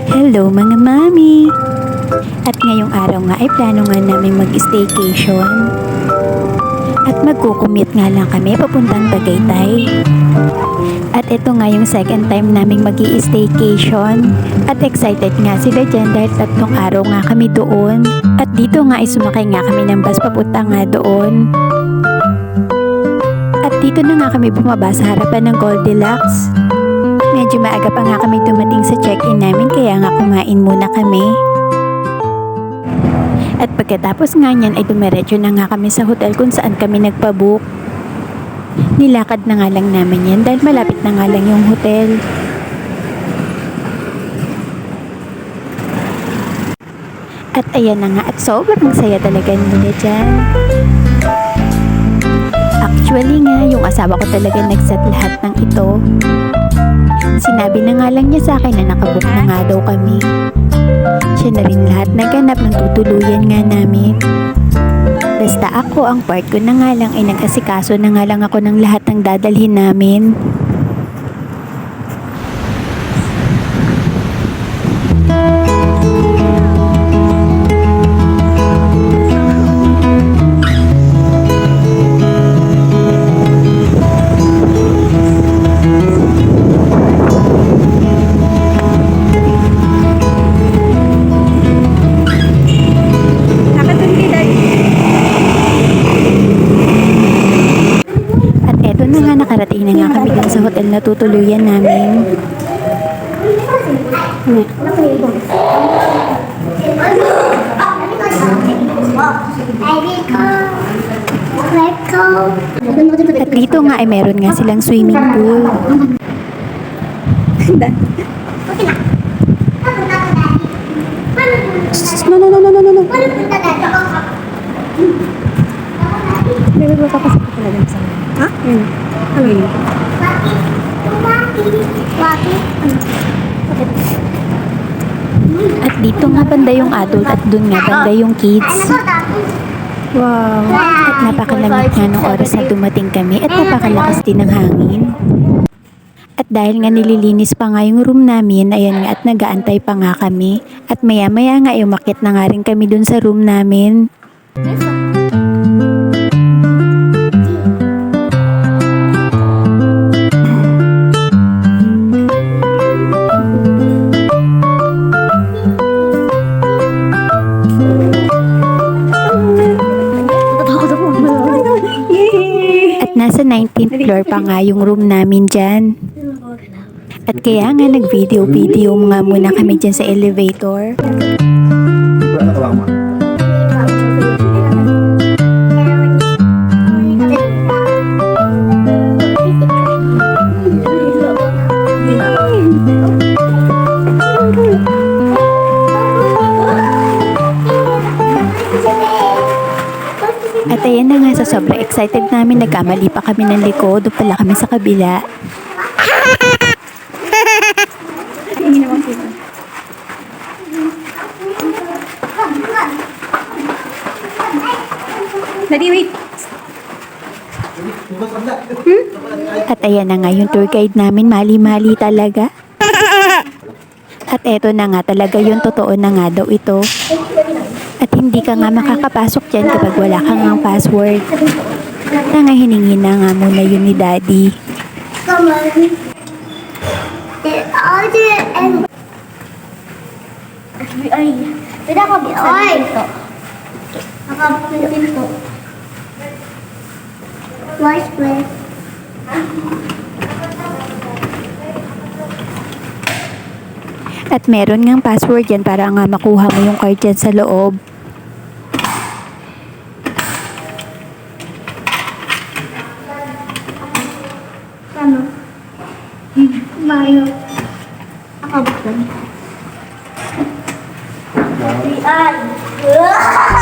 Hello mga mami! At ngayong araw nga ay plano nga namin mag-staycation. At magkukumit nga lang kami papuntang Tagaytay. At ito nga yung second time naming mag-i-staycation. At excited nga sila dyan dahil 3 araw nga kami doon. At dito nga ay sumakay nga kami ng bus papunta nga doon. At dito na nga kami bumaba sa harapan ng Goldilocks. Medyo maaga pa nga kami dumating sa check-in namin kaya nga kumain muna kami. At pagkatapos nga niyan ay dumiretso na nga kami sa hotel kung saan kami nagpabook. Nilakad na nga lang namin yan dahil malapit na nga lang yung hotel. At ayan na nga at sobrang saya talaga nila dyan. Actually nga yung asawa ko talaga nagset lahat ng ito. Sinabi na nga lang niya sa akin na nakabook na nga daw kami. Siya na rin lahat naganap ng tutuluyan nga namin. Basta ako, ang part ko na nga lang ay nag-asikaso na nga lang ako ng lahat ng dadalhin namin. Nakarating na nga kami dun sa hotel na tutuluyan namin. At dito nga ay meron nga silang swimming pool. No. May papasok ko talaga sa mga. Ha? Ano yun? At dito nga banda yung adult at dun nga banda yung kids. Wow! At napakalamig nga nung oras na dumating kami at napakalakas din ng hangin. At dahil nga nililinis pa nga yung room namin, ayan nga at nag-aantay pa nga kami. At maya-maya nga umakyat na nga rin kami dun sa room namin. Nasa 19th floor pa nga yung room namin dyan. At kaya nga nag-video nga muna kami dyan sa elevator. At ayan na nga, sa sobrang excited namin, nagkamali pa kami ng liko, doon pala kami sa kabila. Wait. At ayan na nga yung tour guide namin, mali-mali talaga. At eto na nga talaga yung totoo na nga daw ito. At hindi ka nga makakapasok dyan kapag wala kang ang password. Na nga hiningi na nga muna yun ni Daddy. Come on. Ay, pwede ako buksan yung pinto. Nakabuksan yung pinto. Voice play. At meron ngang password yan para nga makuha mo yung card dyan sa loob. Ano? Mario. Nakabuksan. Ay! Wow!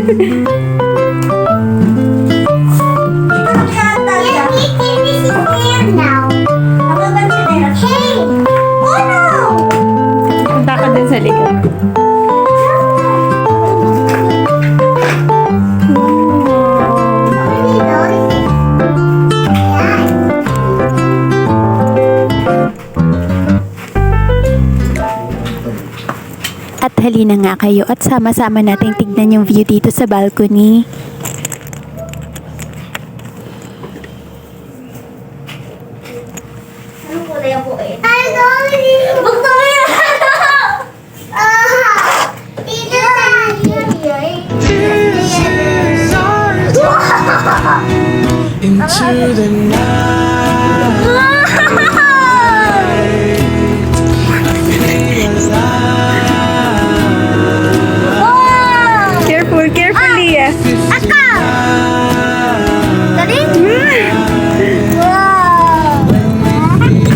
Punta ka din sa likod. At halina nga kayo at sama-sama nating tignan yung view dito sa balcony. Anong kulay ang buhay? Ay, sorry! Bukto mo yan! Dito Into the night, Careful, carefully. Ako! Dali? Wow!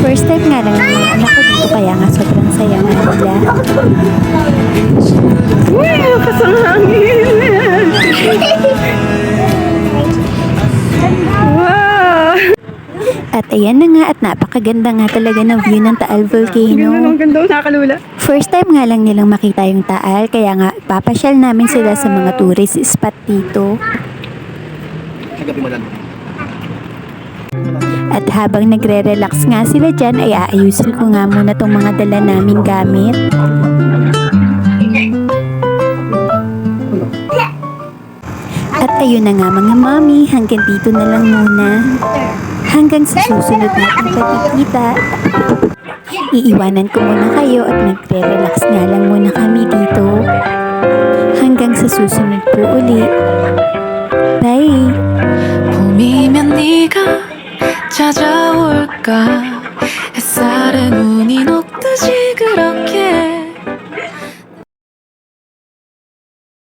First time nga lang ng mga anak ko dito kaya nga sobrang saya nga nila. Uy, lakas ang hangin! Wow! At ayan na nga at napakaganda nga talaga ng view ng Taal Volcano. Ang ganda, nakakalula. First time nga lang nilang makita yung Taal kaya nga papasyal namin sila sa mga tourist spot dito. At habang nagre-relax nga sila dyan ay aayusin ko nga muna tong mga dala naming gamit. At ayun na nga mga mami, hanggang dito na lang muna. Hanggang sa susunod nating pagkikita. Iiwanan ko muna kayo at nagre-relax nga lang muna kami dito. Hanggang sa susunod po uli. Bye! 봄이면 네가 찾아올까 햇살에 눈이 녹듯이 그렇게